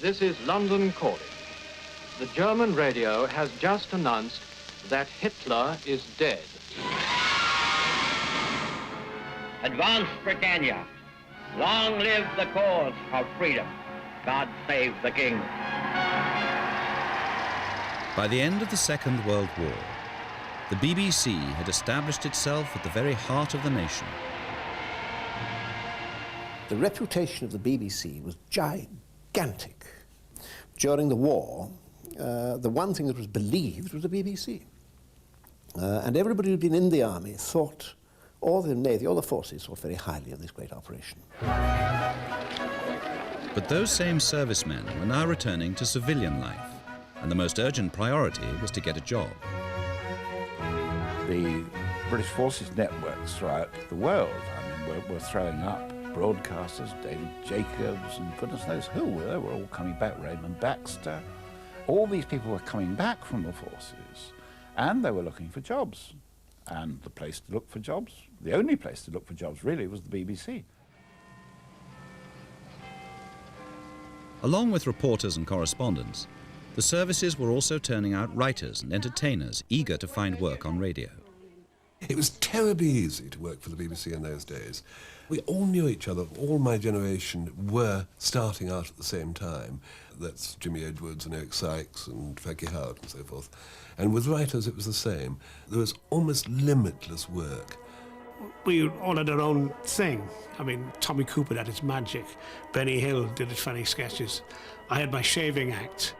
This is London calling. The German radio has just announced that Hitler is dead. Advance, Britannia. Long live the cause of freedom. God save the King. By the end of the Second World War, the BBC had established itself at the very heart of the nation. The reputation of the BBC was gigantic. During the war, the one thing that was believed was the BBC. And everybody who'd been in the army thought, or the Navy, or the forces, thought very highly of this great operation. But those same servicemen were now returning to civilian life, and the most urgent priority was to get a job. The British Forces networks throughout the world, I mean, were throwing up broadcasters, David Jacobs and goodness knows who. They were all coming back, Raymond Baxter. All these people were coming back from the forces, and they were looking for jobs. And the place to look for jobs, the only place to look for jobs really, was the BBC. Along with reporters and correspondents, the services were also turning out writers and entertainers eager to find work on radio. It was terribly easy to work for the BBC in those days. We all knew each other. All my generation were starting out at the same time. That's Jimmy Edwards and Eric Sykes and Frankie Howard and so forth. And with writers it was the same. There was almost limitless work. We all had our own thing. I mean, Tommy Cooper had his magic. Benny Hill did his funny sketches. I had my shaving act.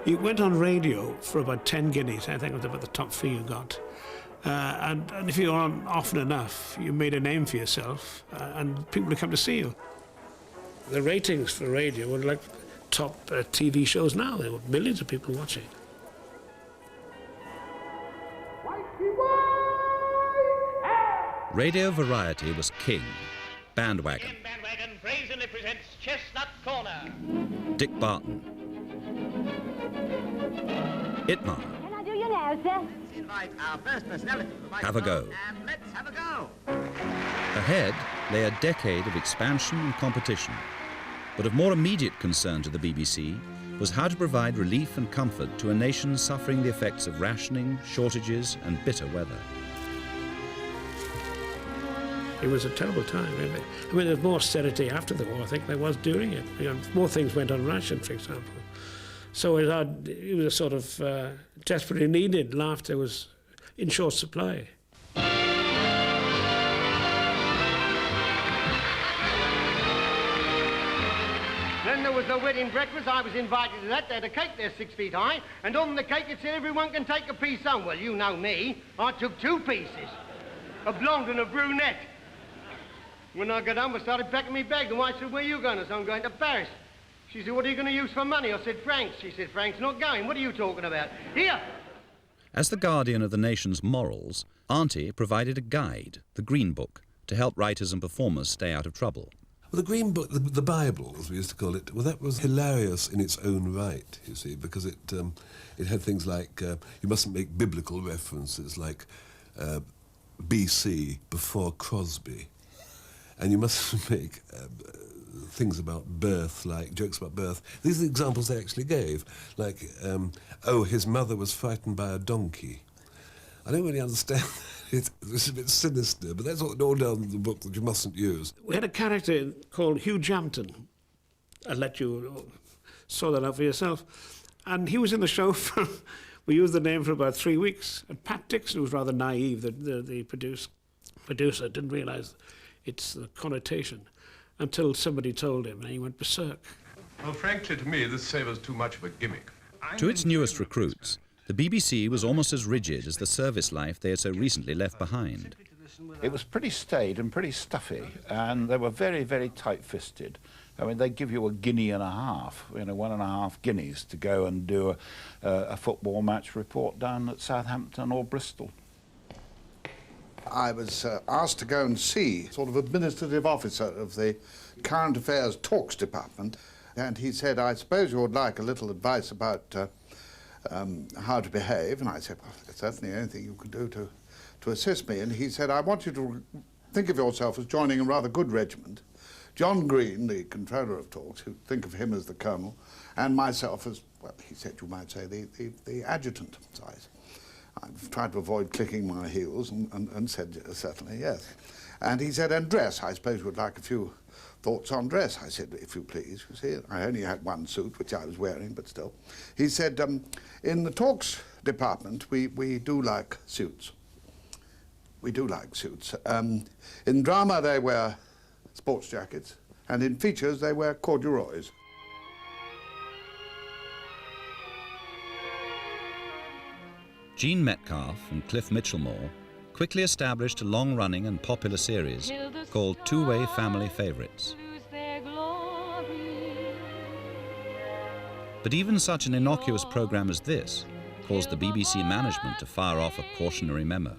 You went on radio for about 10 guineas. I think it was about the top fee you got. And if you were on often enough, you made a name for yourself, and people would come to see you. The ratings for radio were like top TV shows now. There were millions of people watching. Radio variety was king. Bandwagon. Bandwagon brazenly presents Chestnut Corner. Dick Barton. Itmar. Can I do you now, sir? Invite our first personality. Have a go. And let's have a go. Ahead lay a decade of expansion and competition. But of more immediate concern to the BBC was how to provide relief and comfort to a nation suffering the effects of rationing, shortages and bitter weather. It was a terrible time. I mean, there was more austerity after the war, I think, there was during it. You know, more things went on ration, for example. So it was a sort of desperately needed. Laughter was in short supply. Then there was the wedding breakfast. I was invited to that. They had a cake there 6 feet high, and on the cake it said everyone can take a piece home. Well, you know me. I took 2 pieces, a blonde and a brunette. When I got home, I started packing my bag. The wife said, "Where are you going?" I said, "I'm going to Paris." She said, "What are you going to use for money?" I said, "Francs." She said, "Frank's not going. What are you talking about? Here!" As the guardian of the nation's morals, Auntie provided a guide, the Green Book, to help writers and performers stay out of trouble. Well, the Green Book, the Bible, as we used to call it, well, that was hilarious in its own right, you see, because it had things like, you mustn't make biblical references, like BC, before Crosby. And you mustn't make things about birth, like jokes about birth. These are the examples they actually gave, like, oh, his mother was frightened by a donkey. I don't really understand. It's a bit sinister, but that's all down the book that you mustn't use. We had a character called Hugh Jampton. I'll let you sort that out for yourself. And he was in the show for, we used the name for about 3 weeks. And Pat Dixon was rather naive, the producer didn't realise its connotation until somebody told him, and he went berserk. Well, frankly, to me, this savours too much of a gimmick. To its newest recruits, the BBC was almost as rigid as the service life they had so recently left behind. It was pretty staid and pretty stuffy, and they were very, very tight-fisted. I mean, they give you a guinea and a half, you know, 1.5 guineas to go and do a football match report down at Southampton or Bristol. I was asked to go and see sort of administrative officer of the Current Affairs Talks Department, and he said, "I suppose you would like a little advice about how to behave." And I said, "Well, there's certainly anything you can do to assist me." And he said, "I want you to think of yourself as joining a rather good regiment. John Green, the controller of talks, who think of him as the colonel, and myself as, well, he said, you might say, the adjutant. So I've tried to avoid clicking my heels and said, certainly, yes. And he said, and dress, I suppose you would like a few thoughts on dress. I said, if you please. You see, I only had one suit, which I was wearing, but still. He said, in the talks department, we do like suits. We do like suits. In drama, they wear sports jackets, and in features, they wear corduroys. Jean Metcalfe and Cliff Mitchellmore quickly established a long-running and popular series called Two-Way Family Favourites. But even such an innocuous programme as this caused the BBC management to fire off a cautionary memo.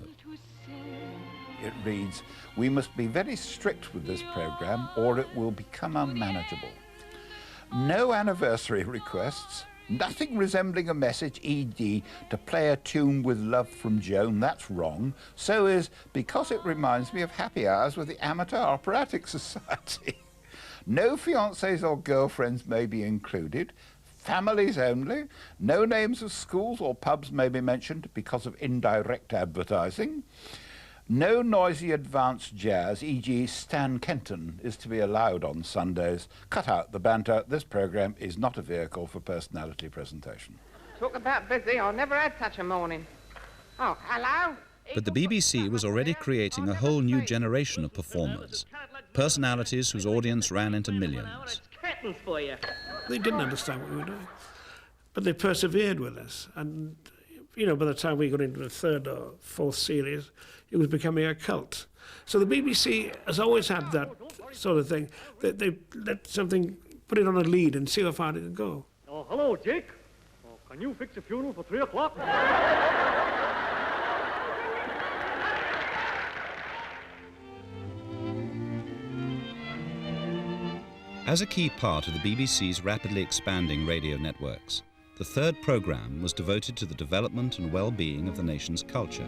It reads, we must be very strict with this programme or it will become unmanageable. No anniversary requests, nothing resembling a message, e.g. to play a tune with love from Joan, that's wrong. So is because it reminds me of happy hours with the Amateur Operatic Society. No fiancés or girlfriends may be included. Families only. No names of schools or pubs may be mentioned because of indirect advertising. No noisy advanced jazz, e.g. Stan Kenton, is to be allowed on Sundays. Cut out the banter. This programme is not a vehicle for personality presentation. Talk about busy. I never had such a morning. Oh, hello? But the BBC was already creating a whole new generation of performers, personalities whose audience ran into millions. Curtains for you. They didn't understand what we were doing, but they persevered with us. And, you know, by the time we got into the third or fourth series, it was becoming a cult. So the BBC has always had that sort of thing. They let something, put it on a lead and see how far it can go. Oh, hello, Jake. Oh, can you fix a funeral for 3 o'clock? As a key part of the BBC's rapidly expanding radio networks, the third programme was devoted to the development and well-being of the nation's culture.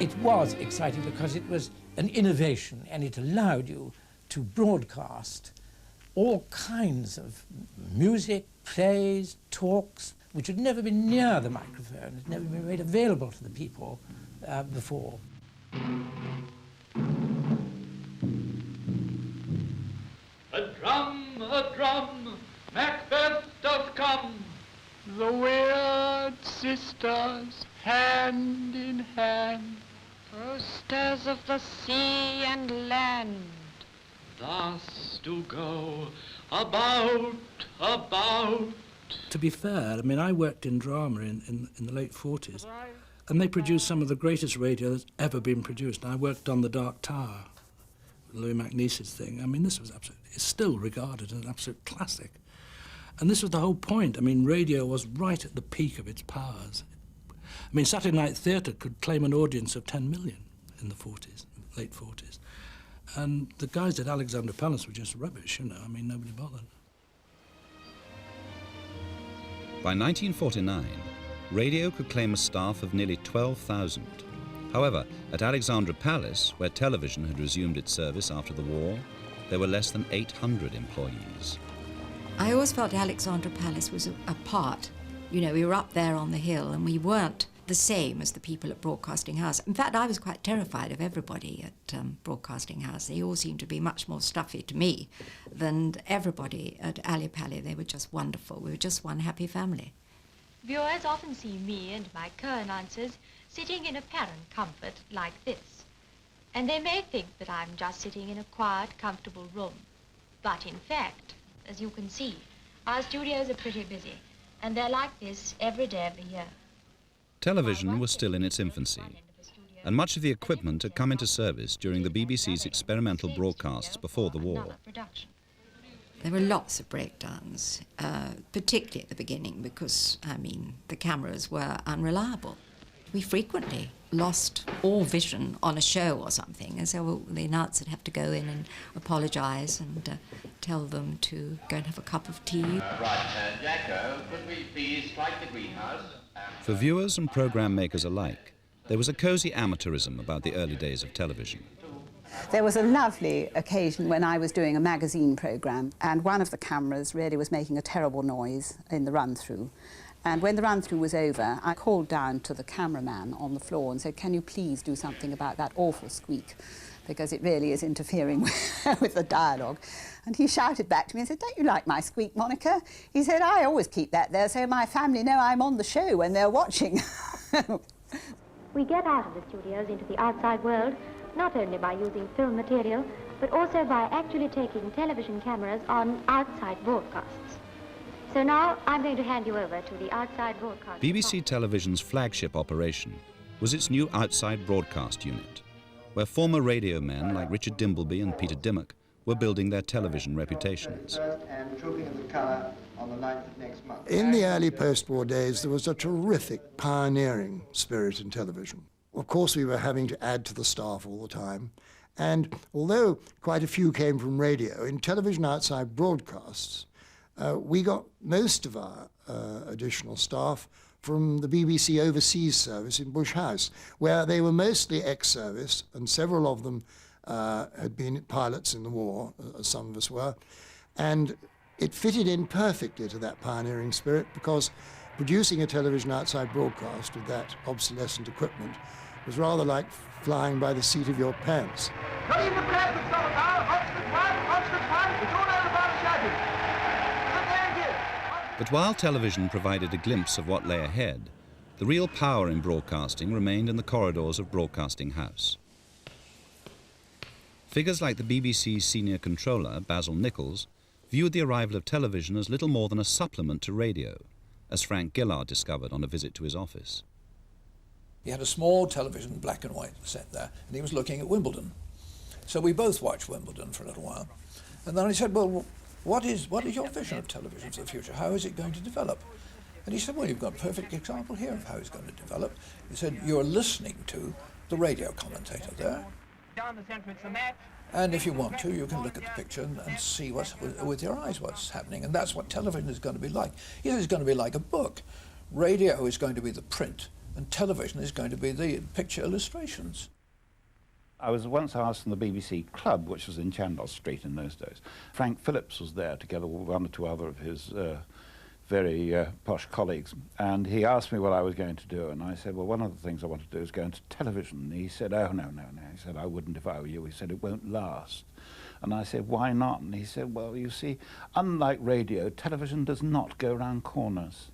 It was exciting because it was an innovation and it allowed you to broadcast all kinds of music, plays, talks, which had never been near the microphone, had never been made available to the people before. A drum, Macbeth doth come. The weird sisters, hand in hand, roosters of the sea and land, thus do go about. To be fair, I mean, I worked in drama in the late 40s, and they produced some of the greatest radio that's ever been produced. I worked on The Dark Tower, Louis MacNeice's thing. I mean, this was it's still regarded as an absolute classic. And this was the whole point. I mean, radio was right at the peak of its powers. I mean, Saturday Night Theatre could claim an audience of 10 million in the 40s, late 40s. And the guys at Alexandra Palace were just rubbish, you know. I mean, nobody bothered. By 1949, radio could claim a staff of nearly 12,000. However, at Alexandra Palace, where television had resumed its service after the war, there were less than 800 employees. I always felt Alexandra Palace was apart. You know, we were up there on the hill and we weren't the same as the people at Broadcasting House. In fact, I was quite terrified of everybody at Broadcasting House. They all seemed to be much more stuffy to me than everybody at Ali Pali. They were just wonderful. We were just one happy family. Viewers often see me and my co-announcers sitting in apparent comfort like this. And they may think that I'm just sitting in a quiet, comfortable room. But in fact, as you can see, our studios are pretty busy, and they're like this every day of the year. Television was still in its infancy, and much of the equipment had come into service during the BBC's experimental broadcasts before the war. There were lots of breakdowns, particularly at the beginning, because, I mean, the cameras were unreliable. We frequently lost all vision on a show or something, and so the announcer would have to go in and apologise and tell them to go and have a cup of tea. Jacko, could we please strike the greenhouse? For viewers and programme makers alike, there was a cosy amateurism about the early days of television. There was a lovely occasion when I was doing a magazine programme, and one of the cameras really was making a terrible noise in the run-through. And when the run-through was over, I called down to the cameraman on the floor and said, "Can you please do something about that awful squeak? Because it really is interfering with the dialogue." And he shouted back to me and said, "Don't you like my squeak, Monica?" He said, "I always keep that there so my family know I'm on the show when they're watching." We get out of the studios into the outside world, not only by using film material, but also by actually taking television cameras on outside broadcasts. So now I'm going to hand you over to the outside broadcast. BBC Television's flagship operation was its new outside broadcast unit, where former radio men like Richard Dimbleby and Peter Dimmock were building their television reputations. In the early post-war days, there was a terrific pioneering spirit in television. Of course, we were having to add to the staff all the time, and although quite a few came from radio, in television outside broadcasts, we got most of our additional staff from the BBC Overseas Service in Bush House, where they were mostly ex-service, and several of them had been pilots in the war, as some of us were, and it fitted in perfectly to that pioneering spirit, because producing a television outside broadcast with that obsolescent equipment was rather like flying by the seat of your pants. But while television provided a glimpse of what lay ahead, the real power in broadcasting remained in the corridors of Broadcasting House. Figures like the BBC's senior controller, Basil Nichols, viewed the arrival of television as little more than a supplement to radio, as Frank Gillard discovered on a visit to his office. He had a small television, black and white, set there, and he was looking at Wimbledon. So we both watched Wimbledon for a little while. And then he said, "Well, what is your vision of television for the future? How is it going to develop?" And he said, "Well, you've got a perfect example here of how it's going to develop." He said, "You're listening to the radio commentator there. Down the centre, it's a match. And if you want to, you can look at the picture and see with your eyes what's happening." And that's what television is going to be like. He said it's going to be like a book. Radio is going to be the print, and television is going to be the picture illustrations. I was once asked in the BBC Club, which was in Chandos Street in those days. Frank Phillips was there together with one or two other of his very posh colleagues, and he asked me what I was going to do, and I said, "Well, one of the things I want to do is go into television." And he said, "Oh, no, no, no." He said, "I wouldn't if I were you." He said, "It won't last." And I said, "Why not?" And he said, "Well, you see, unlike radio, television does not go round corners."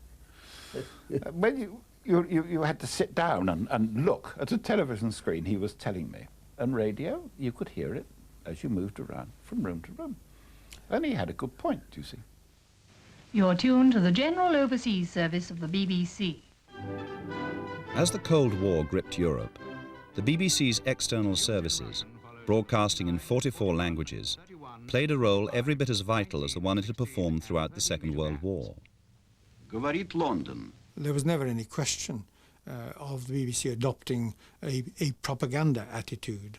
When you had to sit down and look at a television screen, he was telling me. And radio, you could hear it as you moved around from room to room. And he had a good point, you see. You're tuned to the General Overseas Service of the BBC. As the Cold War gripped Europe, the BBC's external services, broadcasting in 44 languages, played a role every bit as vital as the one it had performed throughout the Second World War. Говорит Лондон. There was never any question of the BBC adopting a propaganda attitude,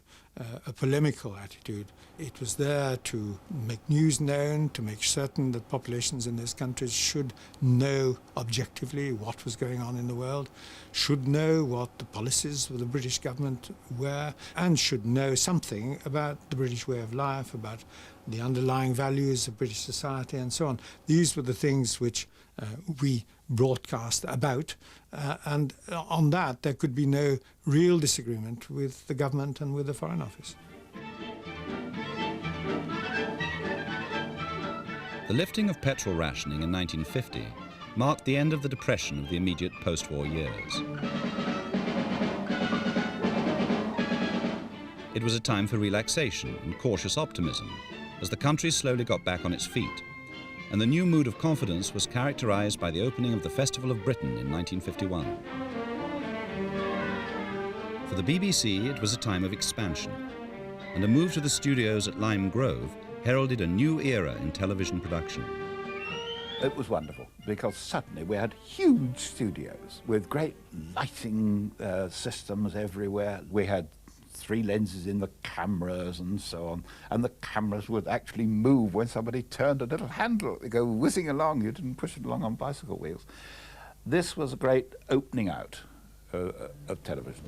a polemical attitude. It was there to make news known, to make certain that populations in those countries should know objectively what was going on in the world, should know what the policies of the British government were, and should know something about the British way of life, about the underlying values of British society and so on. These were the things which we broadcast about, and on that there could be no real disagreement with the government and with the Foreign Office. The lifting of petrol rationing in 1950 marked the end of the depression of the immediate post-war years. It was a time for relaxation and cautious optimism as the country slowly got back on its feet, and the new mood of confidence was characterized by the opening of the Festival of Britain in 1951. For the BBC, it was a time of expansion, and a move to the studios at Lime Grove heralded a new era in television production. It was wonderful, because suddenly we had huge studios with great lighting systems everywhere. We had 3 lenses in the cameras and so on, and the cameras would actually move when somebody turned a little handle. They go whizzing along. You didn't push it along on bicycle wheels. This was a great opening out of television.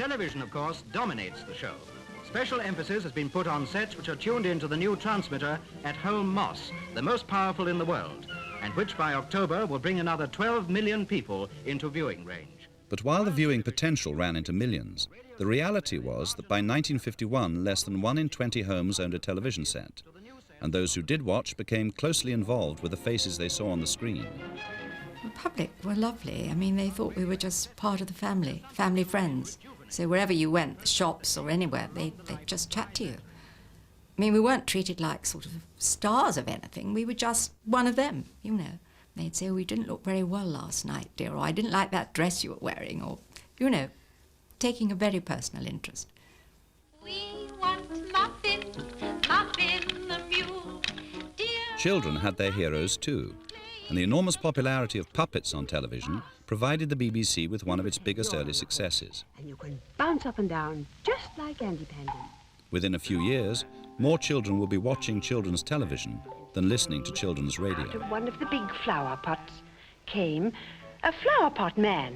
Television, of course, dominates the show. Special emphasis has been put on sets which are tuned into the new transmitter at Holme Moss, the most powerful in the world, and which by October will bring another 12 million people into viewing range. But while the viewing potential ran into millions, the reality was that by 1951, less than 1 in 20 homes owned a television set, and those who did watch became closely involved with the faces they saw on the screen. The public were lovely. I mean, they thought we were just part of the family friends. So wherever you went, the shops or anywhere, they'd just chat to you. I mean, we weren't treated like sort of stars of anything. We were just one of them, you know. They'd say, oh, you didn't look very well last night, dear, or I didn't like that dress you were wearing, or, you know, taking a very personal interest. We want Muffin, Muffin the mule. Children had their heroes too, and the enormous popularity of puppets on television provided the BBC with one of its biggest early successes. And you can bounce up and down, just like Andy Pandy. Within a few years, more children will be watching children's television than listening to children's radio. Out of one of the big flower pots came a flower pot man.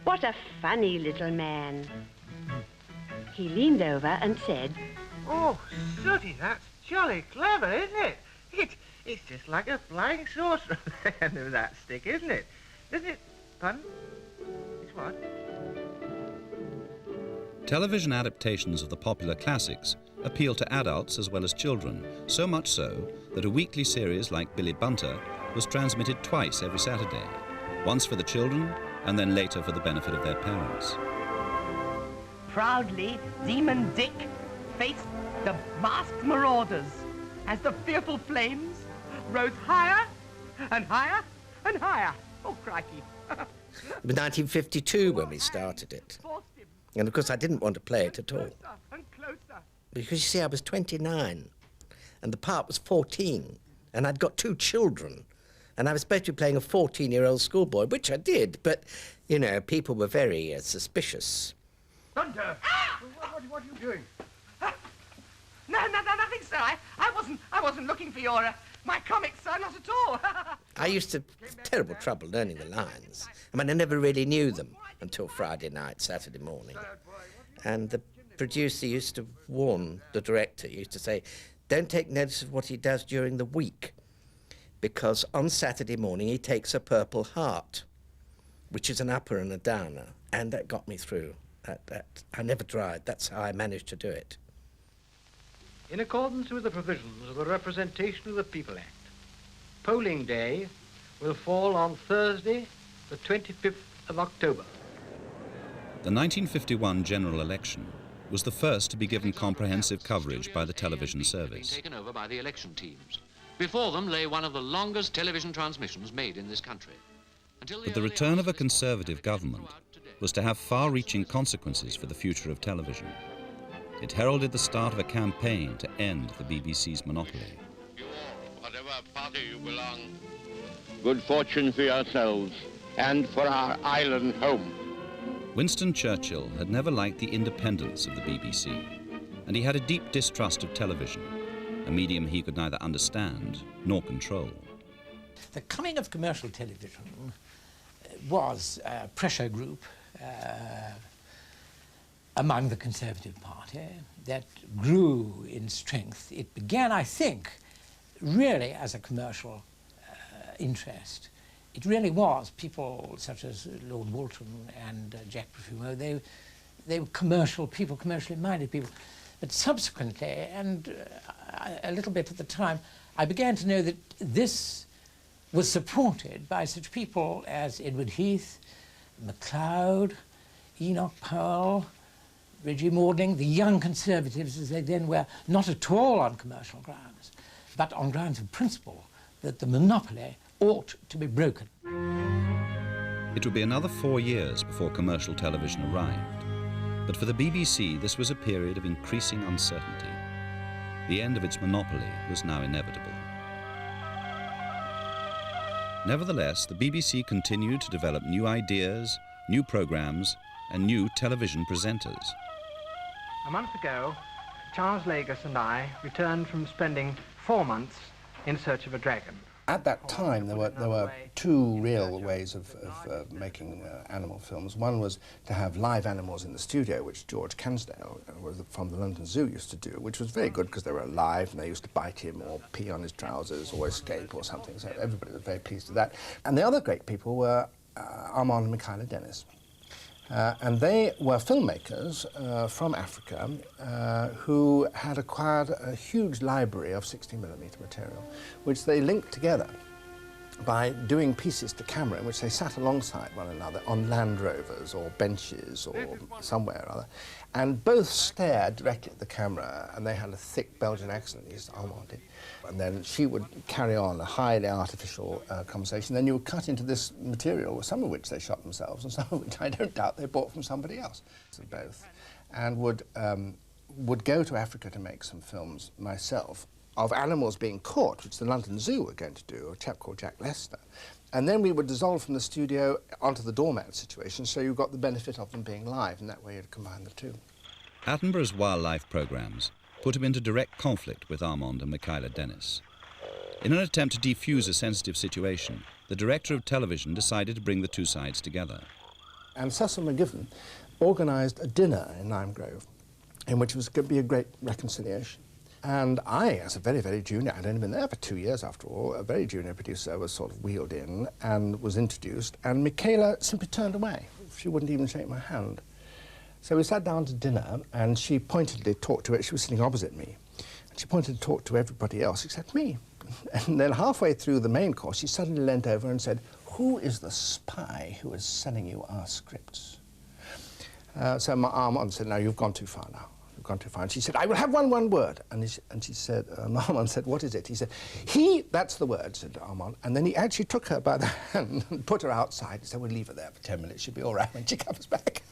What a funny little man. He leaned over and said, "Oh, Sooty, that's jolly clever, isn't it? It's just like a flying saucer at the end of that stick, isn't it? Isn't it? Pardon? It's what?" Television adaptations of the popular classics appeal to adults as well as children, so much so that a weekly series like Billy Bunter was transmitted twice every Saturday, once for the children and then later for the benefit of their parents. Proudly, Demon Dick faced the masked marauders as the fearful flames rose higher and higher and higher. Oh, crikey. It was 1952 when we started it. And of course I didn't want to play it at all. Because you see, I was 29 and the part was 14 and I'd got 2 children and I was supposed to be playing a 14-year-old schoolboy, which I did, but, you know, people were very suspicious. Thunder! What are you doing? No, nothing, sir. I wasn't looking for your, my comics, sir, not at all. I used to have terrible trouble learning the lines. I mean, I never really knew them until Friday night, Saturday morning. And the producer used to warn the director, used to say, don't take notice of what he does during the week, because on Saturday morning he takes a Purple Heart, which is an upper and a downer, and that got me through. I never tried. That's how I managed to do it. In accordance with the provisions of the Representation of the People Act, polling day will fall on Thursday, the 25th of October. The 1951 general election was the first to be given comprehensive coverage by the television service. Taken over by the election teams. Before them lay one of the longest television transmissions made in this country. But the return of a Conservative government was to have far-reaching consequences for the future of television. It heralded the start of a campaign to end the BBC's monopoly. You all, whatever party you belong, good fortune for yourselves and for our island home. Winston Churchill had never liked the independence of the BBC, and he had a deep distrust of television, a medium he could neither understand nor control. The coming of commercial television was a pressure group among the Conservative Party that grew in strength. It began, I think, really as a commercial interest. It really was. People such as Lord Walton and Jack Profumo, they were commercial people, commercially minded people. But subsequently, and a little bit at the time, I began to know that this was supported by such people as Edward Heath, MacLeod, Enoch Powell, Reggie Maudling, the young Conservatives as they then were, not at all on commercial grounds, but on grounds of principle that the monopoly ought to be broken. It would be another 4 years before commercial television arrived, but for the BBC this was a period of increasing uncertainty. The end of its monopoly was now inevitable. Nevertheless, the BBC continued to develop new ideas, new programmes, and new television presenters. A month ago, Charles Lagos and I returned from spending 4 months in search of a dragon. At that time, there were two real ways of making animal films. One was to have live animals in the studio, which George Cansdale from the London Zoo used to do, which was very good because they were alive and they used to bite him or pee on his trousers or escape or something, so everybody was very pleased with that. And the other great people were Armand and Michaela Dennis. And they were filmmakers from Africa who had acquired a huge library of 60mm material, which they linked together by doing pieces to camera in which they sat alongside one another on Land Rovers or benches or somewhere or other, and both stared directly at the camera, and they had a thick Belgian accent, at least Armand did. And then she would carry on a highly artificial conversation. Then you would cut into this material, some of which they shot themselves, and some of which I don't doubt they bought from somebody else. So both. And would go to Africa to make some films myself of animals being caught, which the London Zoo were going to do, a chap called Jack Lester. And then we would dissolve from the studio onto the doormat situation, so you got the benefit of them being live, and that way you'd combine the two. Attenborough's wildlife programmes put him into direct conflict with Armand and Michaela Dennis. In an attempt to defuse a sensitive situation, the director of television decided to bring the two sides together. And Cecil McGivern organised a dinner in Lime Grove, in which was going to be a great reconciliation. And I, as a very, very junior, I'd only been there for 2 years after all, a very junior producer was sort of wheeled in and was introduced, and Michaela simply turned away. She wouldn't even shake my hand. So we sat down to dinner, and she pointedly talked to it. She was sitting opposite me. And she pointed to talk to everybody else except me. And then halfway through the main course, she suddenly leant over and said, "Who is the spy who is selling you our scripts?" So my Armand said, "No, you've gone too far now. You've gone too far." And she said, "I will have one word." And she said, Armand said, "What is it?" He said, "That's the word," said Armand. And then he actually took her by the hand and put her outside and said, "We'll leave her there for 10 minutes. She'll be all right when she comes back."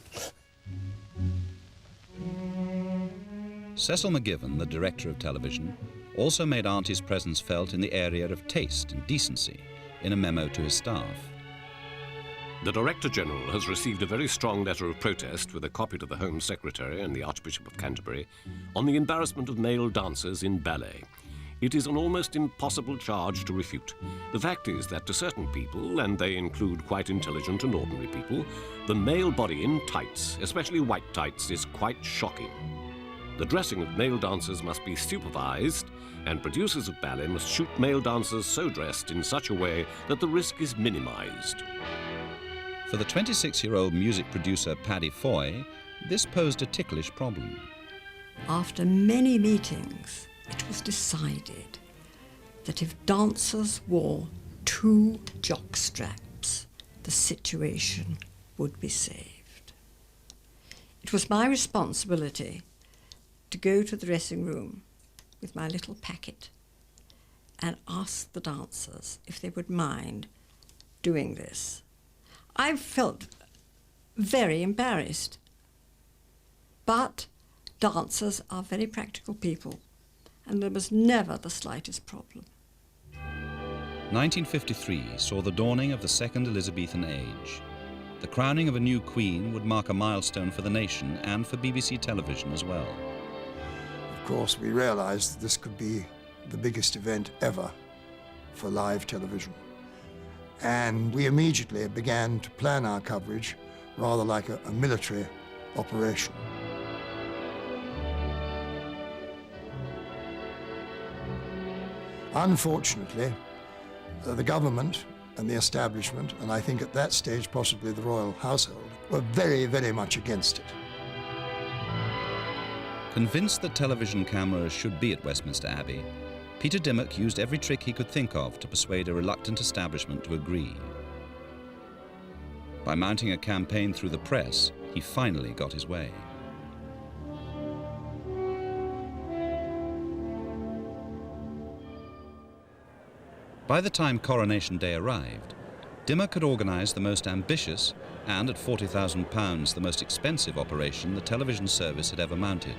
Cecil McGivern, the director of television, also made Auntie's presence felt in the area of taste and decency in a memo to his staff. The Director General has received a very strong letter of protest with a copy to the Home Secretary and the Archbishop of Canterbury on the embarrassment of male dancers in ballet. It is an almost impossible charge to refute. The fact is that to certain people, and they include quite intelligent and ordinary people, the male body in tights, especially white tights, is quite shocking. The dressing of male dancers must be supervised, and producers of ballet must shoot male dancers so dressed in such a way that the risk is minimized. For the 26-year-old music producer Paddy Foy, this posed a ticklish problem. After many meetings, it was decided that if dancers wore 2 jock straps, the situation would be saved. It was my responsibility to go to the dressing room with my little packet and ask the dancers if they would mind doing this. I felt very embarrassed, but dancers are very practical people, and there was never the slightest problem. 1953 saw the dawning of the Second Elizabethan Age. The crowning of a new queen would mark a milestone for the nation and for BBC television as well. Of course, we realized that this could be the biggest event ever for live television. And we immediately began to plan our coverage rather like a military operation. Unfortunately, the government and the establishment, and I think at that stage possibly the royal household, were very, very much against it. Convinced that television cameras should be at Westminster Abbey, Peter Dimmock used every trick he could think of to persuade a reluctant establishment to agree. By mounting a campaign through the press, he finally got his way. By the time Coronation Day arrived, Dimmock had organised the most ambitious and, at £40,000, the most expensive operation the television service had ever mounted,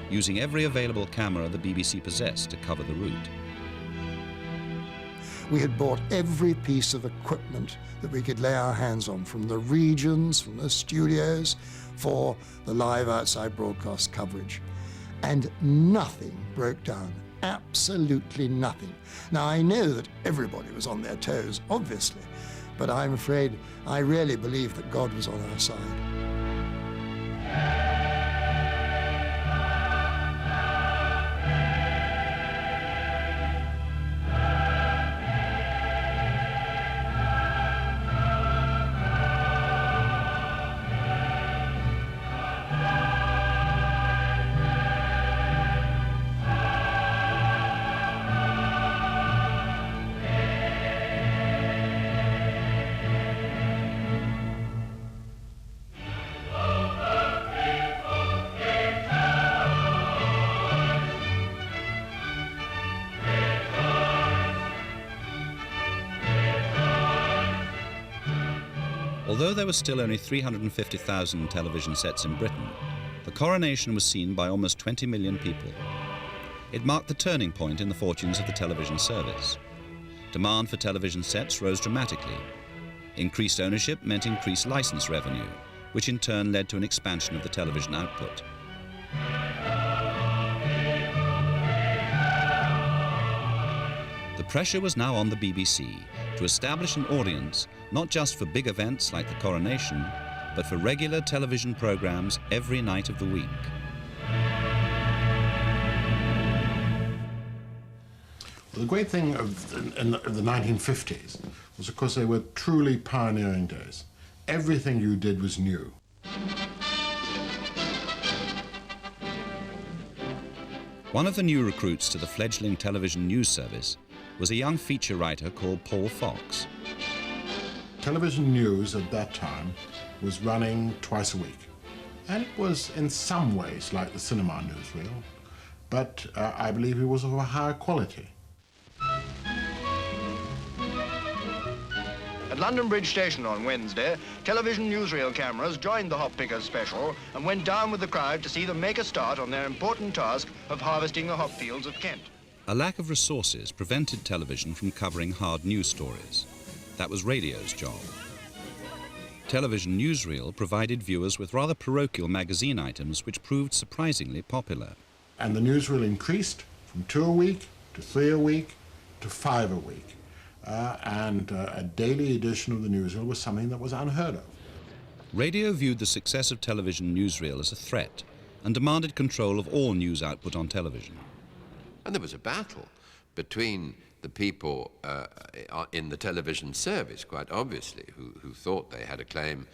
using every available camera the BBC possessed to cover the route. We had bought every piece of equipment that we could lay our hands on, from the regions, from the studios, for the live outside broadcast coverage. And nothing broke down. absolutely nothing. Now, I know that everybody was on their toes, obviously, but I'm afraid I really believe that God was on our side. Although there were still only 350,000 television sets in Britain, the Coronation was seen by almost 20 million people. It marked the turning point in the fortunes of the television service. Demand for television sets rose dramatically. Increased ownership meant increased license revenue, which in turn led to an expansion of the television output. The pressure was now on the BBC to establish an audience not just for big events like the Coronation, but for regular television programs every night of the week. Well, the great thing in the 1950s was, of course, they were truly pioneering days. Everything you did was new. One of the new recruits to the fledgling television news service was a young feature writer called Paul Fox. Television news at that time was running twice a week. And it was in some ways like the cinema newsreel, but I believe it was of a higher quality. At London Bridge Station on Wednesday, television newsreel cameras joined the Hop Pickers special and went down with the crowd to see them make a start on their important task of harvesting the hop fields of Kent. A lack of resources prevented television from covering hard news stories. That was radio's job. Television newsreel provided viewers with rather parochial magazine items which proved surprisingly popular. And the newsreel increased from 2 a week to 3 a week to 5 a week. A daily edition of the newsreel was something that was unheard of. Radio viewed the success of television newsreel as a threat and demanded control of all news output on television. And there was a battle between the people in the television service, quite obviously, who thought they had a claim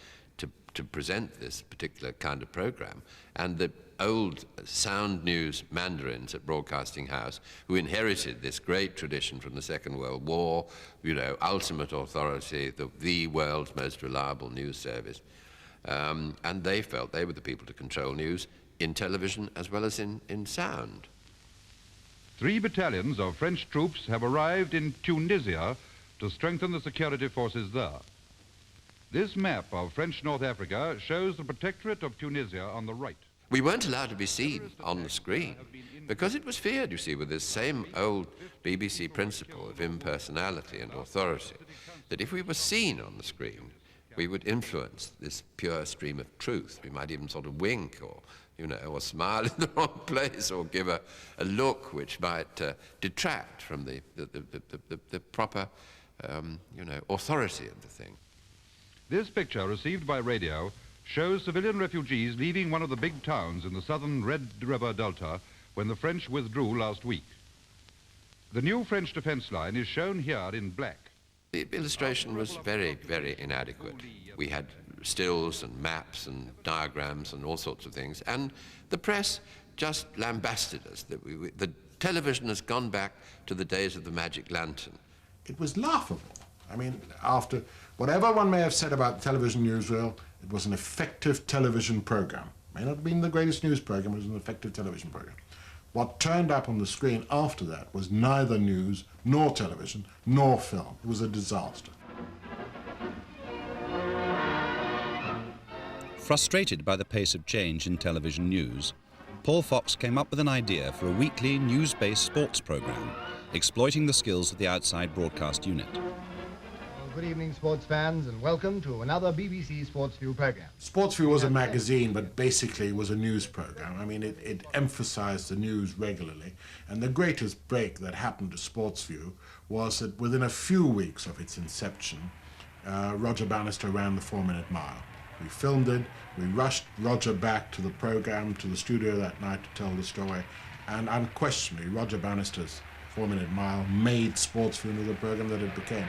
to present this particular kind of program, and the old sound news mandarins at Broadcasting House, who inherited this great tradition from the Second World War, you know, ultimate authority, the world's most reliable news service. And they felt they were the people to control news in television as well as in sound. 3 battalions of French troops have arrived in Tunisia to strengthen the security forces there. This map of French North Africa shows the Protectorate of Tunisia on the right. We weren't allowed to be seen on the screen because it was feared, you see, with this same old BBC principle of impersonality and authority, that if we were seen on the screen, we would influence this pure stream of truth. We might even sort of wink or, you know, or smile in the wrong place or give a look which might detract from the proper, you know, authority of the thing. This picture, received by radio, shows civilian refugees leaving one of the big towns in the southern Red River Delta when the French withdrew last week. The new French defense line is shown here in black. The illustration was very, very inadequate. We had stills and maps and diagrams and all sorts of things, and the press just lambasted us. The television has gone back to the days of the magic lantern. It was laughable. I mean, after whatever one may have said about television newsreel, it was an effective television program. May not have been the greatest news program, it was an effective television program. What turned up on the screen after that was neither news, nor television, nor film. It was a disaster. Frustrated by the pace of change in television news, Paul Fox came up with an idea for a weekly news-based sports program, exploiting the skills of the outside broadcast unit. Good evening, sports fans, and welcome to another BBC Sportsview programme. Sportsview was a magazine, but basically was a news programme. I mean, it emphasised the news regularly. And the greatest break that happened to Sportsview was that within a few weeks of its inception, Roger Bannister ran the 4-minute mile. We filmed it, we rushed Roger back to the programme, to the studio that night to tell the story, and unquestionably, Roger Bannister's 4-minute mile made Sportsview into the programme that it became.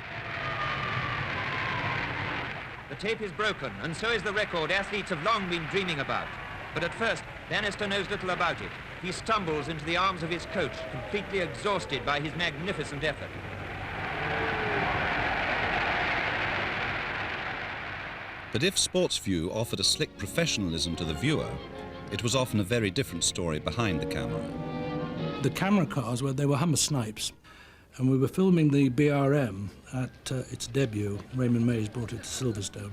The tape is broken, and so is the record athletes have long been dreaming about. But at first, Bannister knows little about it. He stumbles into the arms of his coach, completely exhausted by his magnificent effort. But if Sportsview offered a slick professionalism to the viewer, it was often a very different story behind the camera. The camera cars they were Hummer Snipes, and we were filming the BRM at its debut. Raymond Mays brought it to Silverstone,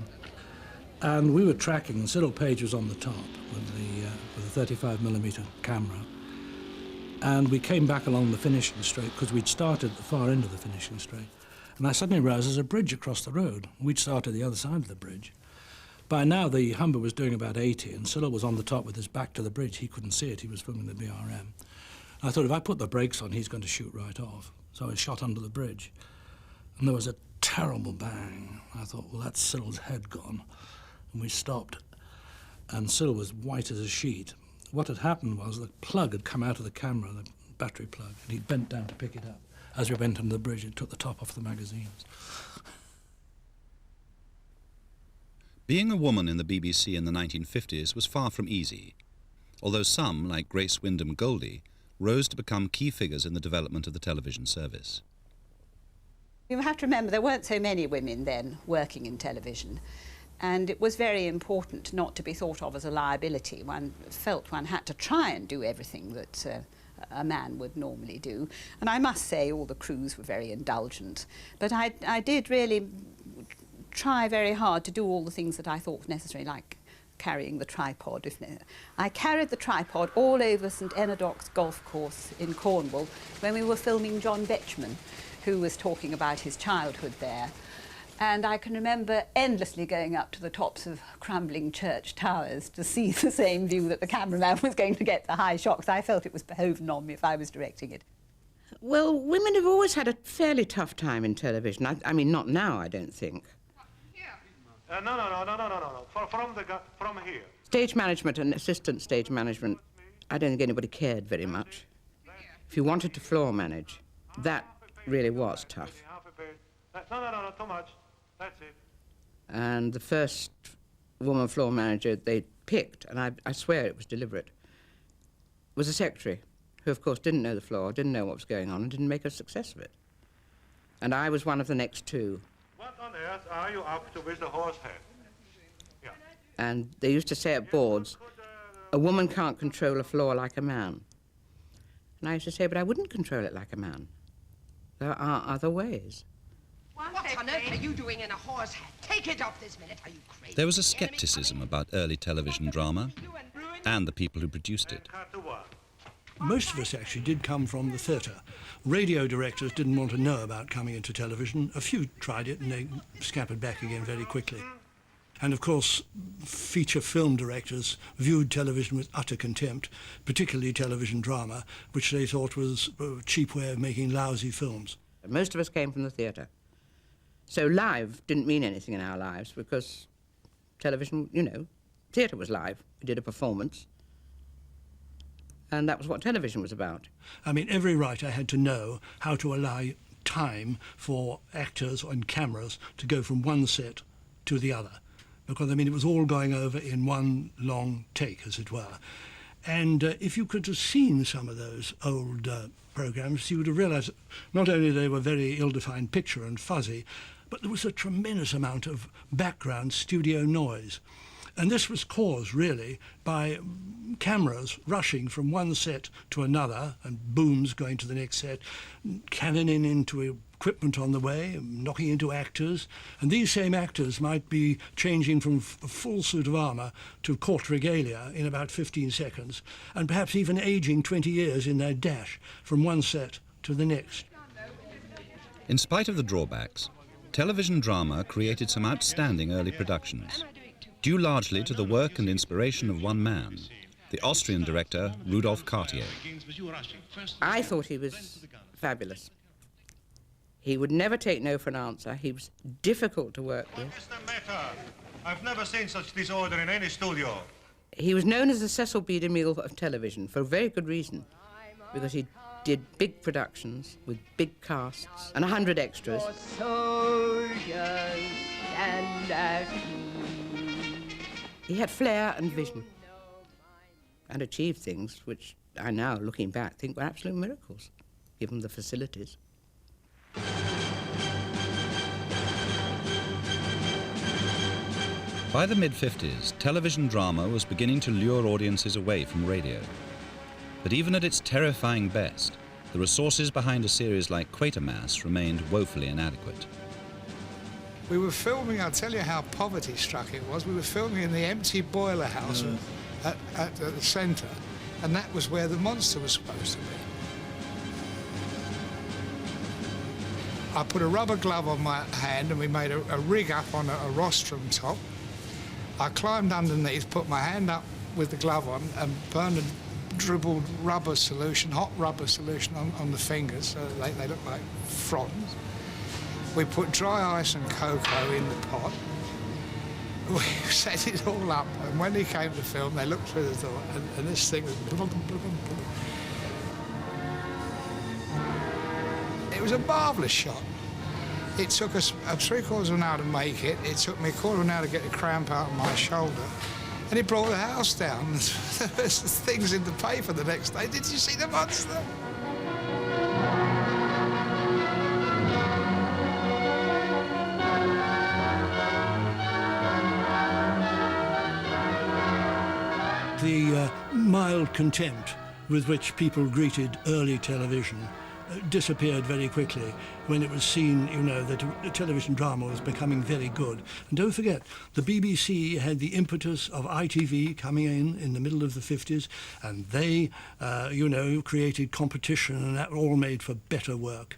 and we were tracking. Cyril Page was on the top with a 35mm camera, and we came back along the finishing straight because we'd started at the far end of the finishing straight, and I suddenly realised there's a bridge across the road. We'd started the other side of the bridge. By now, the Humber was doing about 80, and Cyril was on the top with his back to the bridge. He couldn't see it. He was filming the BRM. I thought, if I put the brakes on, he's going to shoot right off. So I shot under the bridge, and there was a terrible bang. I thought, well, that's Cyril's head gone. And we stopped, and Cyril was white as a sheet. What had happened was the plug had come out of the camera, the battery plug, and he bent down to pick it up. As we went under the bridge, it took the top off the magazines. Being a woman in the BBC in the 1950s was far from easy, although some, like Grace Wyndham Goldie, rose to become key figures in the development of the television service. You have to remember there weren't so many women then working in television, and it was very important not to be thought of as a liability. One felt one had to try and do everything that a man would normally do, and I must say all the crews were very indulgent, but I did really try very hard to do all the things that I thought necessary, like carrying the tripod. I carried the tripod all over St Enadoc's golf course in Cornwall when we were filming John Betchman, who was talking about his childhood there. And I can remember endlessly going up to the tops of crumbling church towers to see the same view that the cameraman was going to get the high shots. I felt it was behoven on me if I was directing it. Well, women have always had a fairly tough time in television. I mean, not now, I don't think. No. From here. Stage management and assistant stage management, I don't think anybody cared very much. If you wanted to floor manage, that really was tough. No, too much. That's it. And the first woman floor manager they picked, and I swear it was deliberate, was a secretary who, of course, didn't know the floor, didn't know what was going on, and didn't make a success of it. And I was one of the next two. What on earth are you up to with the horse head? Yeah. And they used to say at boards, a woman can't control a floor like a man. And I used to say, but I wouldn't control it like a man. There are other ways. What on earth are you doing in a horse hat? Take it off this minute. Are you crazy? There was a scepticism about early television drama and the people who produced it. Most of us actually did come from the theatre. Radio directors didn't want to know about coming into television. A few tried it and they scampered back again very quickly. And of course, feature film directors viewed television with utter contempt, particularly television drama, which they thought was a cheap way of making lousy films. Most of us came from the theatre. So live didn't mean anything in our lives because television, you know, theatre was live. We did a performance. And that was what television was about. I mean, every writer had to know how to allow time for actors and cameras to go from one set to the other. Because, I mean, it was all going over in one long take, as it were. And if you could have seen some of those old programmes, you would have realised that not only they were very ill-defined picture and fuzzy, but there was a tremendous amount of background studio noise. And this was caused, really, by cameras rushing from one set to another and booms going to the next set, cannoning into equipment on the way, knocking into actors. And these same actors might be changing from a full suit of armour to court regalia in about 15 seconds, and perhaps even aging 20 years in their dash from one set to the next. In spite of the drawbacks, television drama created some outstanding early productions, due largely to the work and inspiration of one man, the Austrian director Rudolf Cartier. I thought he was fabulous. He would never take no for an answer. He was difficult to work with. What's the matter? I've never seen such disorder in any studio. He was known as the Cecil B. DeMille of television for a very good reason, because he did big productions with big casts and 100 extras. He had flair and vision and achieved things which I now, looking back, think were absolute miracles, given the facilities. By the mid-50s, television drama was beginning to lure audiences away from radio. But even at its terrifying best, the resources behind a series like Quatermass remained woefully inadequate. We were filming, I'll tell you how poverty-struck it was, we were filming in the empty boiler house at the centre, and that was where the monster was supposed to be. I put a rubber glove on my hand and we made a rig up on a rostrum top. I climbed underneath, put my hand up with the glove on and burned and dribbled rubber solution, hot rubber solution on the fingers so they look like fronds. We put dry ice and cocoa in the pot. We set it all up, and when they came to film, they looked through the door, and this thing was... It was a marvellous shot. It took us 3/4 of an hour to make it. It took me 1/4 of an hour to get the cramp out of my shoulder. And it brought the house down. There was things in the paper the next day. Did you see the monster? The mild contempt with which people greeted early television disappeared very quickly when it was seen, you know, that television drama was becoming very good. And don't forget, the BBC had the impetus of ITV coming in the middle of the 50s, and they, you know, created competition, and that all made for better work.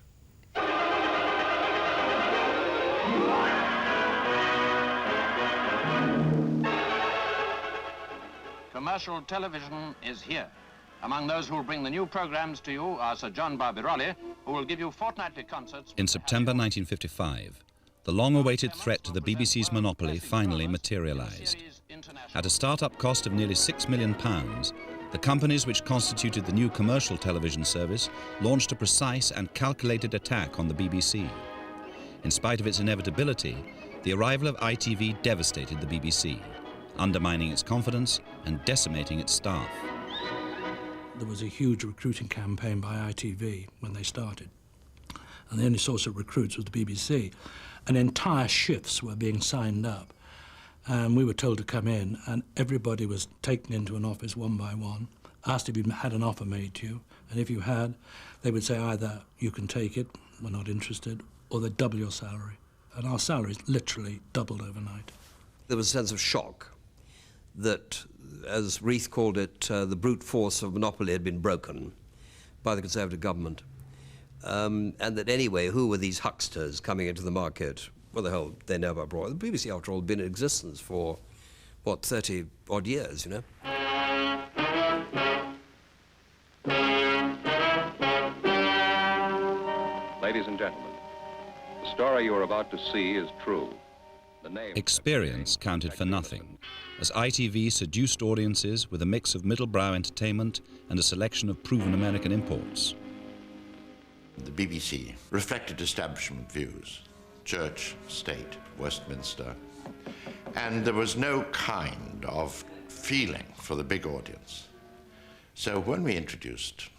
Commercial television is here. Among those who will bring the new programs to you are Sir John Barbirolli, who will give you fortnightly concerts. In September 1955, the long-awaited threat to the BBC's monopoly finally materialized. At a start-up cost of nearly £6 million, the companies which constituted the new commercial television service launched a precise and calculated attack on the BBC. In spite of its inevitability, the arrival of ITV devastated the BBC, undermining its confidence and decimating its staff. There was a huge recruiting campaign by ITV when they started. And the only source of recruits was the BBC. And entire shifts were being signed up. And we were told to come in, and everybody was taken into an office one by one, asked if you had an offer made to you. And if you had, they would say either you can take it, we're not interested, or they'd double your salary. And our salaries literally doubled overnight. There was a sense of shock that, as Reith called it, the brute force of monopoly had been broken by the Conservative government. And that anyway, who were these hucksters coming into the market? What the hell they know about broadcasting? The BBC, after all, had been in existence for, what, 30-odd years, you know? Ladies and gentlemen, the story you are about to see is true. Experience counted for nothing, as ITV seduced audiences with a mix of middle-brow entertainment and a selection of proven American imports. The BBC reflected establishment views, church, state, Westminster, and there was no kind of feeling for the big audience. So when we introduced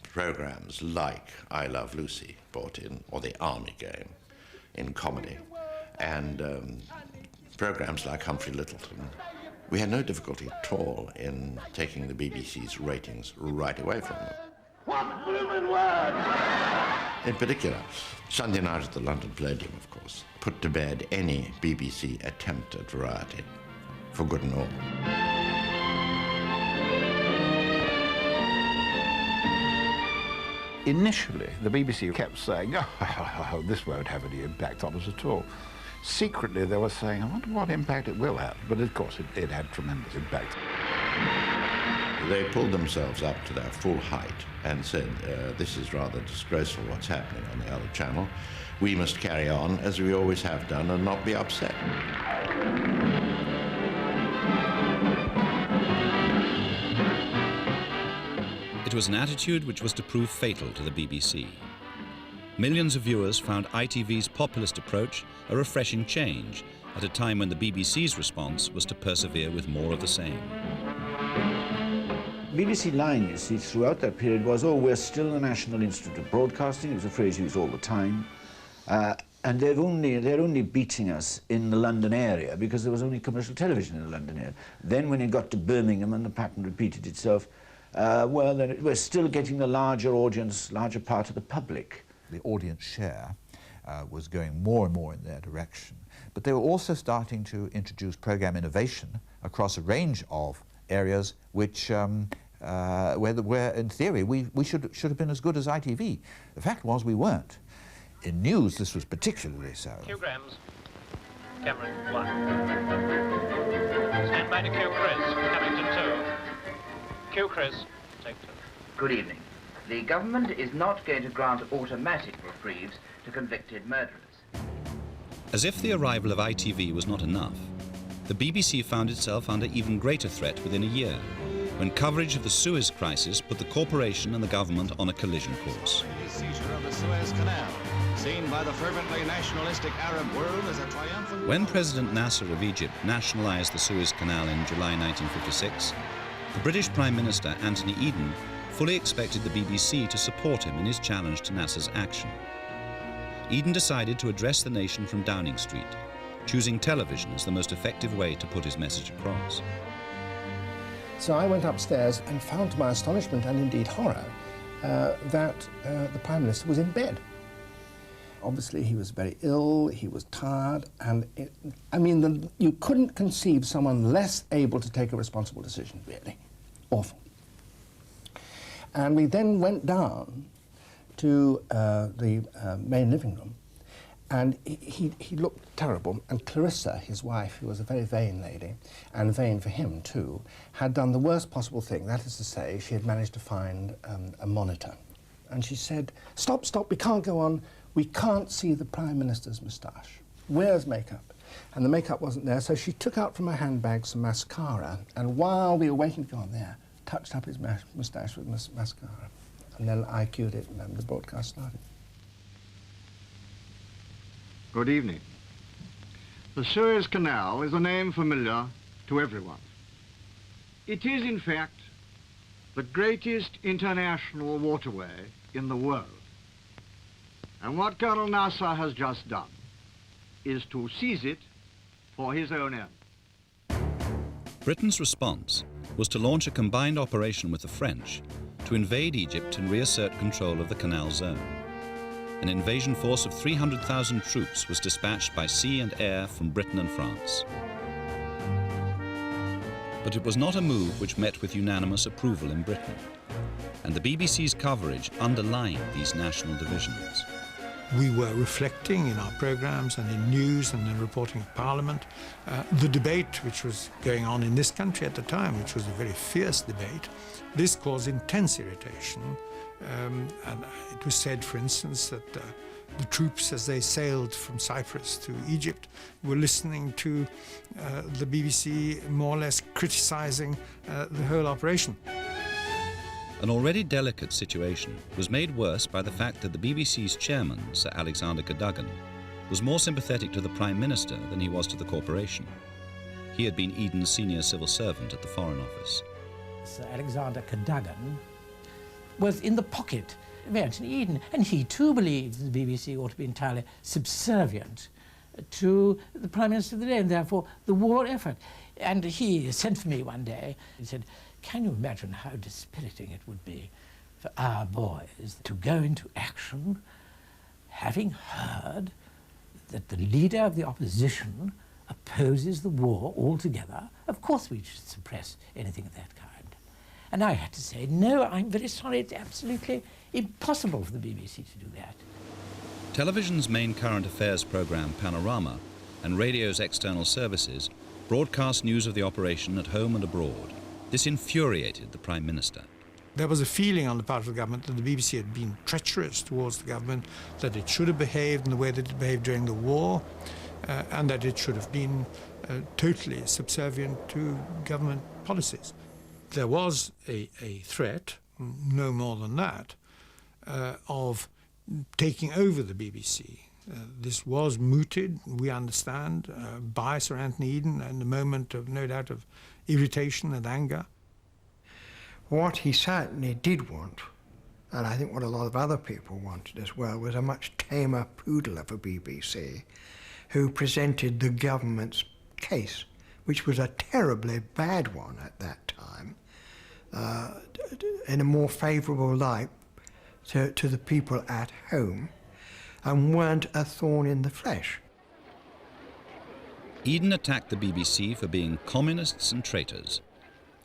programs like I Love Lucy brought in, or The Army Game in comedy, and programs like Humphrey Lyttelton, we had no difficulty at all in taking the BBC's ratings right away from them. What blooming word! In particular, Sunday Night at the London Palladium, of course, put to bed any BBC attempt at variety, for good and all. Initially, the BBC kept saying, oh, this won't have any impact on us at all. Secretly, they were saying, I wonder what impact it will have. But of course, it had tremendous impact. They pulled themselves up to their full height and said, this is rather disgraceful what's happening on the other channel. We must carry on as we always have done and not be upset. It was an attitude which was to prove fatal to the BBC. Millions of viewers found ITV's populist approach a refreshing change at a time when the BBC's response was to persevere with more of the same. BBC line, you see, throughout that period was, oh, we're still the National Institute of Broadcasting. It was a phrase used all the time. And they're only beating us in the London area because there was only commercial television in the London area. Then when it got to Birmingham and the pattern repeated itself, well, then we're still getting the larger audience, larger part of the public. The audience share was going more and more in their direction. But they were also starting to introduce program innovation across a range of areas which, where in theory, we should have been as good as ITV. The fact was we weren't. In news, this was particularly so. Q Grams. Cameron 1. Stand by to Q Chris. Coming to 2. Q Chris. Take 2. Good evening. The government is not going to grant automatic reprieves to convicted murderers. As if the arrival of ITV was not enough, the BBC found itself under even greater threat within a year, when coverage of the Suez crisis put the corporation and the government on a collision course. Seizure of the Suez Canal, seen by the fervently nationalistic Arab world as a triumphant... When President Nasser of Egypt nationalized the Suez Canal in July 1956, the British Prime Minister, Anthony Eden, fully expected the BBC to support him in his challenge to Nasser's action. Eden decided to address the nation from Downing Street, choosing television as the most effective way to put his message across. So I went upstairs and found to my astonishment and indeed horror that the Prime Minister was in bed. Obviously he was very ill, he was tired, and you couldn't conceive someone less able to take a responsible decision, really. Awful. And we then went down to the main living room, and he looked terrible, and Clarissa, his wife, who was a very vain lady, and vain for him too, had done the worst possible thing. That is to say, she had managed to find a monitor. And she said, stop, we can't go on. We can't see the Prime Minister's moustache. Where's makeup? And the makeup wasn't there, so she took out from her handbag some mascara, and while we were waiting to go on there, touched up his moustache with mascara. And then I cued it, and then the broadcast started. Good evening. The Suez Canal is a name familiar to everyone. It is, in fact, the greatest international waterway in the world. And what Colonel Nasser has just done is to seize it for his own end. Britain's response was to launch a combined operation with the French to invade Egypt and reassert control of the Canal Zone. An invasion force of 300,000 troops was dispatched by sea and air from Britain and France. But it was not a move which met with unanimous approval in Britain, and the BBC's coverage underlined these national divisions. We were reflecting in our programmes and in news and in reporting of Parliament the debate which was going on in this country at the time, which was a very fierce debate. This caused intense irritation, and it was said, for instance, that the troops, as they sailed from Cyprus to Egypt, were listening to the BBC more or less criticising the whole operation. An already delicate situation was made worse by the fact that the BBC's chairman, Sir Alexander Cadogan, was more sympathetic to the Prime Minister than he was to the corporation. He had been Eden's senior civil servant at the Foreign Office. Sir Alexander Cadogan was in the pocket of Anthony Eden, and he too believed the BBC ought to be entirely subservient to the Prime Minister of the day, and therefore the war effort. And he sent for me one day and said, can you imagine how dispiriting it would be for our boys to go into action having heard that the leader of the opposition opposes the war altogether? Of course we should suppress anything of that kind. And I had to say, no, I'm very sorry, it's absolutely impossible for the BBC to do that. Television's main current affairs programme, Panorama, and radio's external services broadcast news of the operation at home and abroad. This infuriated the Prime Minister. There was a feeling on the part of the government that the BBC had been treacherous towards the government, that it should have behaved in the way that it behaved during the war, and that it should have been totally subservient to government policies. There was a threat, no more than that, of taking over the BBC. This was mooted, we understand, by Sir Anthony Eden in a moment of, no doubt, of irritation and anger. What he certainly did want, and I think what a lot of other people wanted as well, was a much tamer poodle of a BBC who presented the government's case, which was a terribly bad one at that time, in a more favourable light to the people at home, and weren't a thorn in the flesh. Eden attacked the BBC for being communists and traitors,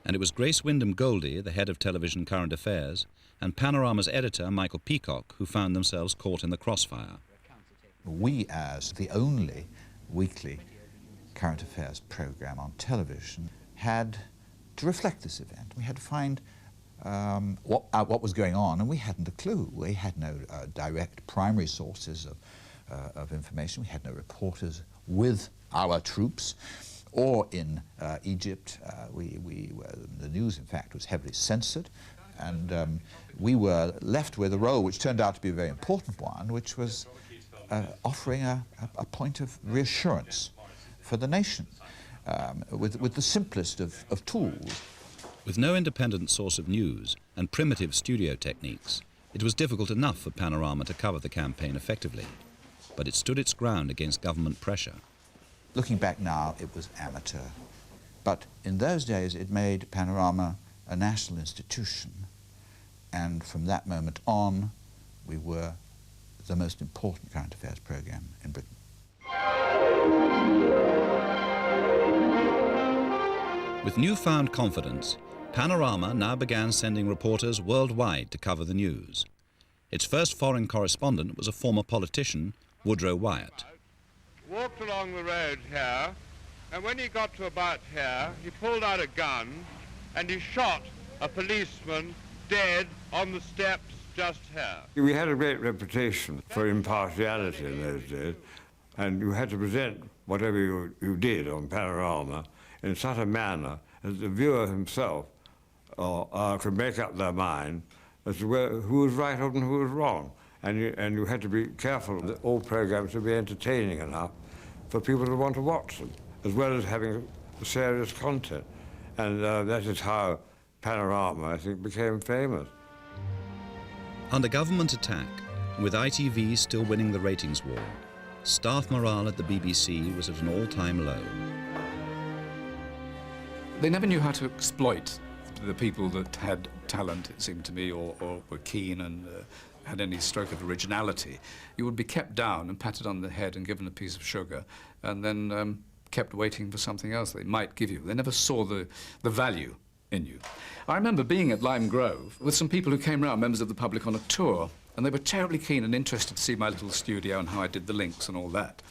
and it was Grace Wyndham Goldie, the head of television current affairs, and Panorama's editor, Michael Peacock, who found themselves caught in the crossfire. We, as the only weekly current affairs programme on television, had to reflect this event. We had to find what was going on, and we hadn't a clue. We had no direct primary sources of information. We had no reporters with our troops or in Egypt. The news, in fact, was heavily censored, and we were left with a role which turned out to be a very important one, which was offering a point of reassurance for the nation with the simplest of tools. With no independent source of news and primitive studio techniques, it was difficult enough for Panorama to cover the campaign effectively, but it stood its ground against government pressure. Looking back now, it was amateur, but in those days it made Panorama a national institution, and from that moment on, we were the most important current affairs programme in Britain. With newfound confidence, Panorama now began sending reporters worldwide to cover the news. Its first foreign correspondent was a former politician, Woodrow Wyatt. Walked along the road here, and when he got to about here, he pulled out a gun and he shot a policeman dead on the steps just here. We had a great reputation for impartiality in those days, and you had to present whatever you did on Panorama in such a manner as the viewer himself could make up their mind as to who was right and who was wrong. And you had to be careful that all programs would be entertaining enough for people to want to watch them, as well as having serious content. And that is how Panorama, I think, became famous. Under government attack, and with ITV still winning the ratings war, staff morale at the BBC was at an all-time low. They never knew how to exploit the people that had talent, it seemed to me, or were keen and had any stroke of originality. You would be kept down and patted on the head and given a piece of sugar, and then kept waiting for something else they might give you. They never saw the value in you. I remember being at Lime Grove with some people who came round, members of the public, on a tour, and they were terribly keen and interested to see my little studio and how I did the links and all that.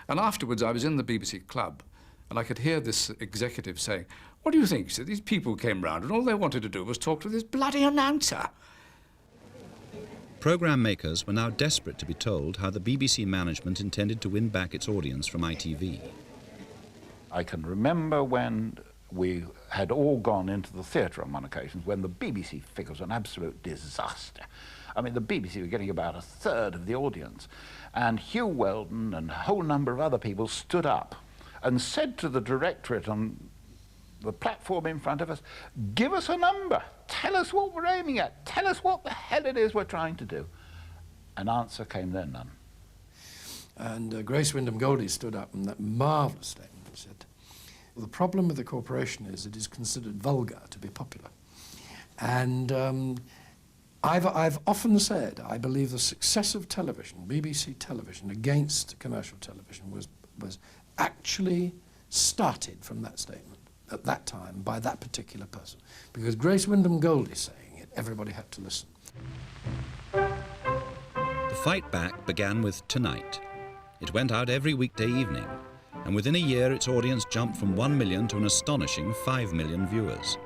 And afterwards I was in the BBC club, and I could hear this executive saying, "What do you think?" He said, "These people came round and all they wanted to do was talk to this bloody announcer." Programme makers were now desperate to be told how the BBC management intended to win back its audience from ITV. I can remember when we had all gone into the theatre on one occasion when the BBC figure was an absolute disaster. I mean, the BBC were getting about a third of the audience, and Hugh Weldon and a whole number of other people stood up and said to the directorate on the platform in front of us, "Give us a number, tell us what we're aiming at, tell us what the hell it is we're trying to do." An answer came there, none. And Grace Wyndham Goldie stood up in that marvellous statement and said, "Well, the problem with the corporation is it is considered vulgar to be popular." And I've often said I believe the success of television, BBC television, against commercial television was actually started from that statement. at that time by that particular person. Because Grace Wyndham Goldie saying it, everybody had to listen. The fight back began with Tonight. It went out every weekday evening, and within a year its audience jumped from 1 million to an astonishing 5 million viewers,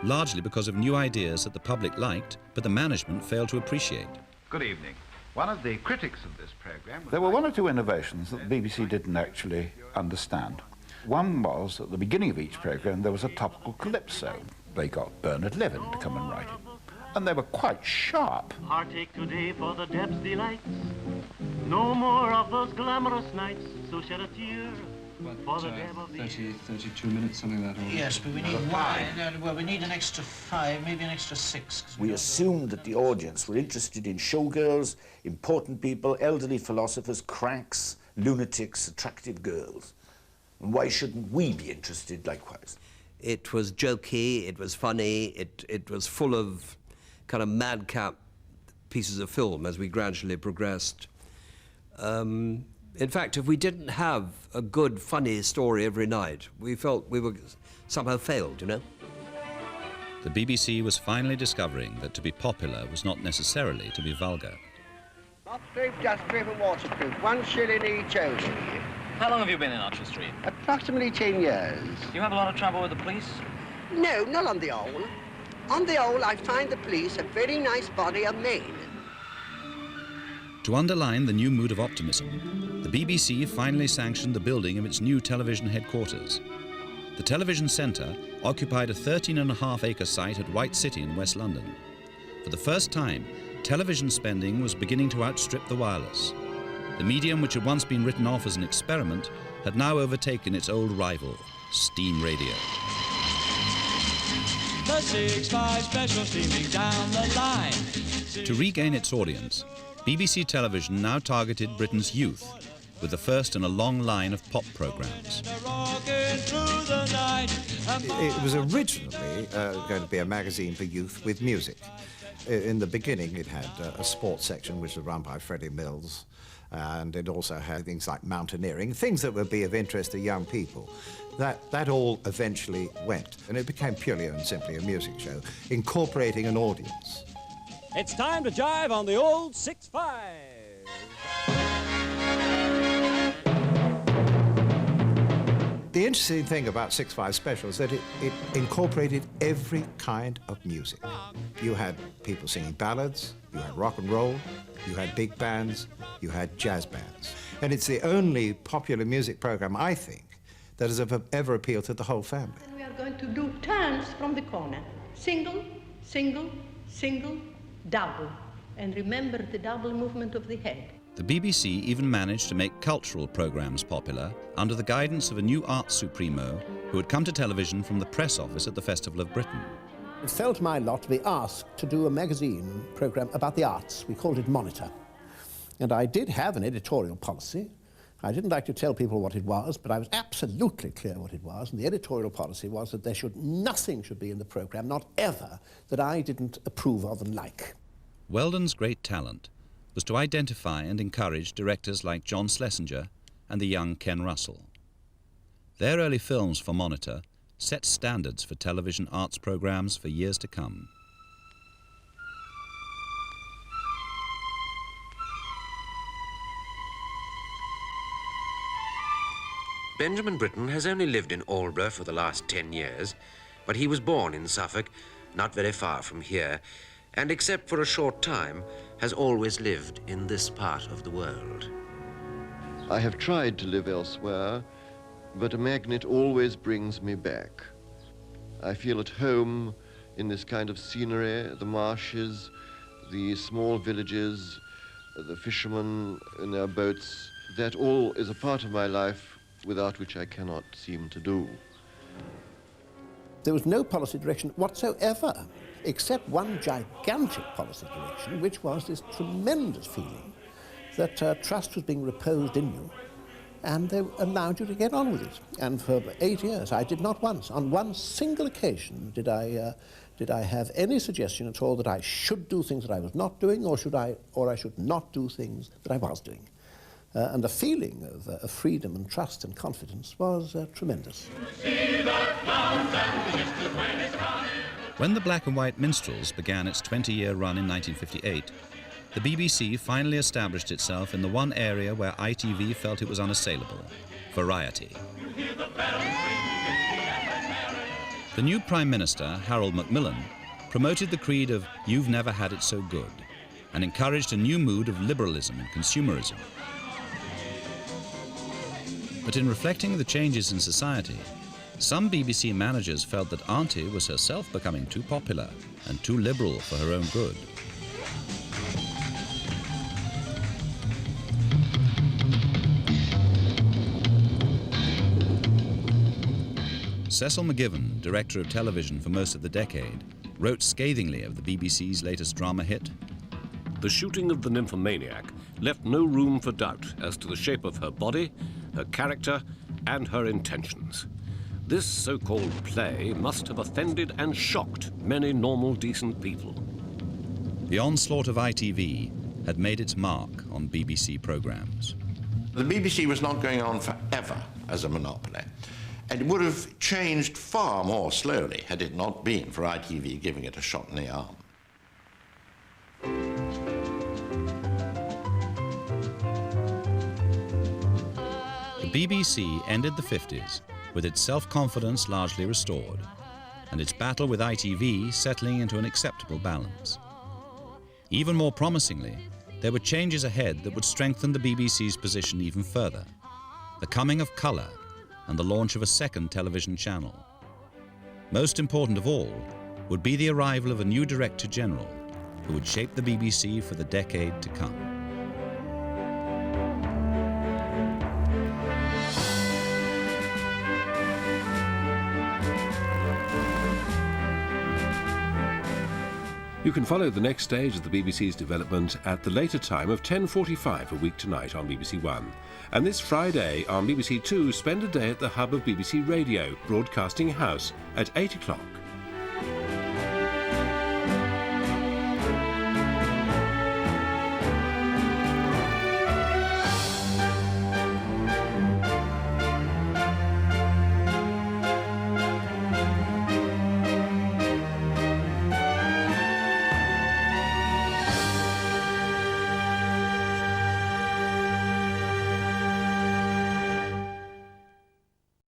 largely because of new ideas that the public liked, but the management failed to appreciate. Good evening. One of the critics of this programme... There were one or two innovations that the BBC didn't actually understand. One was, at the beginning of each programme, there was a topical calypso. They got Bernard Levin to come and write it. And they were quite sharp. Partake today for the Deb's delights. No more of those glamorous nights, so shed a tear for the Deb of the 32 minutes, something like that. Yes, but we need well, we need an extra 5, maybe an extra 6. We assumed that the audience were interested in showgirls, important people, elderly philosophers, cranks, lunatics, attractive girls. And why shouldn't we be interested likewise? It was jokey, it was funny, it was full of kind of madcap pieces of film as we gradually progressed. In fact, if we didn't have a good, funny story every night, we felt we were somehow failed, you know? The BBC was finally discovering that to be popular was not necessarily to be vulgar. Mop-proof, dust-proof and waterproof, 1 shilling each only. How long have you been in Archer Street? Approximately 10 years. Do you have a lot of trouble with the police? No, not on the whole. On the whole, I find the police a very nice body of men. To underline the new mood of optimism, the BBC finally sanctioned the building of its new television headquarters. The television centre occupied a 13.5-acre site at White City in West London. For the first time, television spending was beginning to outstrip the wireless. The medium, which had once been written off as an experiment, had now overtaken its old rival, steam radio. The 6-5 special streaming down the line. To regain its audience, BBC Television now targeted Britain's youth, with the first in a long line of pop programmes. It was originally going to be a magazine for youth with music. In the beginning, it had a sports section, which was run by Freddie Mills, and it also had things like mountaineering, things that would be of interest to young people. That all eventually went, and it became purely and simply a music show, incorporating an audience. It's time to jive on the old 6-5. The interesting thing about 6-5 Special is that it incorporated every kind of music. You had people singing ballads, you had rock and roll, you had big bands, you had jazz bands. And it's the only popular music program, I think, that has ever appealed to the whole family. And we are going to do turns from the corner. Single, single, single, double. And remember the double movement of the head. The BBC even managed to make cultural programmes popular under the guidance of a new arts supremo who had come to television from the press office at the Festival of Britain. It fell to my lot to be asked to do a magazine programme about the arts. We called it Monitor. And I did have an editorial policy. I didn't like to tell people what it was, but I was absolutely clear what it was. And the editorial policy was that nothing should be in the programme, not ever, that I didn't approve of and like. Weldon's great talent was to identify and encourage directors like John Schlesinger and the young Ken Russell. Their early films for Monitor set standards for television arts programmes for years to come. Benjamin Britten has only lived in Aldborough for the last 10 years, but he was born in Suffolk, not very far from here, and except for a short time, has always lived in this part of the world. I have tried to live elsewhere, but a magnet always brings me back. I feel at home in this kind of scenery, the marshes, the small villages, the fishermen in their boats. That all is a part of my life without which I cannot seem to do. There was no policy direction whatsoever, except one gigantic policy direction, which was this tremendous feeling that trust was being reposed in you, and they allowed you to get on with it. And for 8 years, I did not once, on one single occasion, did I have any suggestion at all that I should do things that I was not doing, or I should not do things that I was doing. And the feeling of freedom and trust and confidence was tremendous. See that When the Black and White Minstrels began its 20-year run in 1958, the BBC finally established itself in the one area where ITV felt it was unassailable: variety. The new Prime Minister, Harold Macmillan, promoted the creed of "You've never had it so good," and encouraged a new mood of liberalism and consumerism. But in reflecting the changes in society, some BBC managers felt that Auntie was herself becoming too popular and too liberal for her own good. Cecil McGiven, director of television for most of the decade, wrote scathingly of the BBC's latest drama hit. The shooting of the nymphomaniac left no room for doubt as to the shape of her body, her character, and her intentions. This so-called play must have offended and shocked many normal, decent people. The onslaught of ITV had made its mark on BBC programmes. The BBC was not going on forever as a monopoly, and it would have changed far more slowly had it not been for ITV giving it a shot in the arm. The BBC ended the 50s with its self-confidence largely restored, and its battle with ITV settling into an acceptable balance. Even more promisingly, there were changes ahead that would strengthen the BBC's position even further: the coming of colour and the launch of a second television channel. Most important of all would be the arrival of a new Director General who would shape the BBC for the decade to come. You can follow the next stage of the BBC's development at the later time of 10:45 a week tonight on BBC One. And this Friday on BBC Two, spend a day at the hub of BBC Radio, Broadcasting House, at 8 o'clock.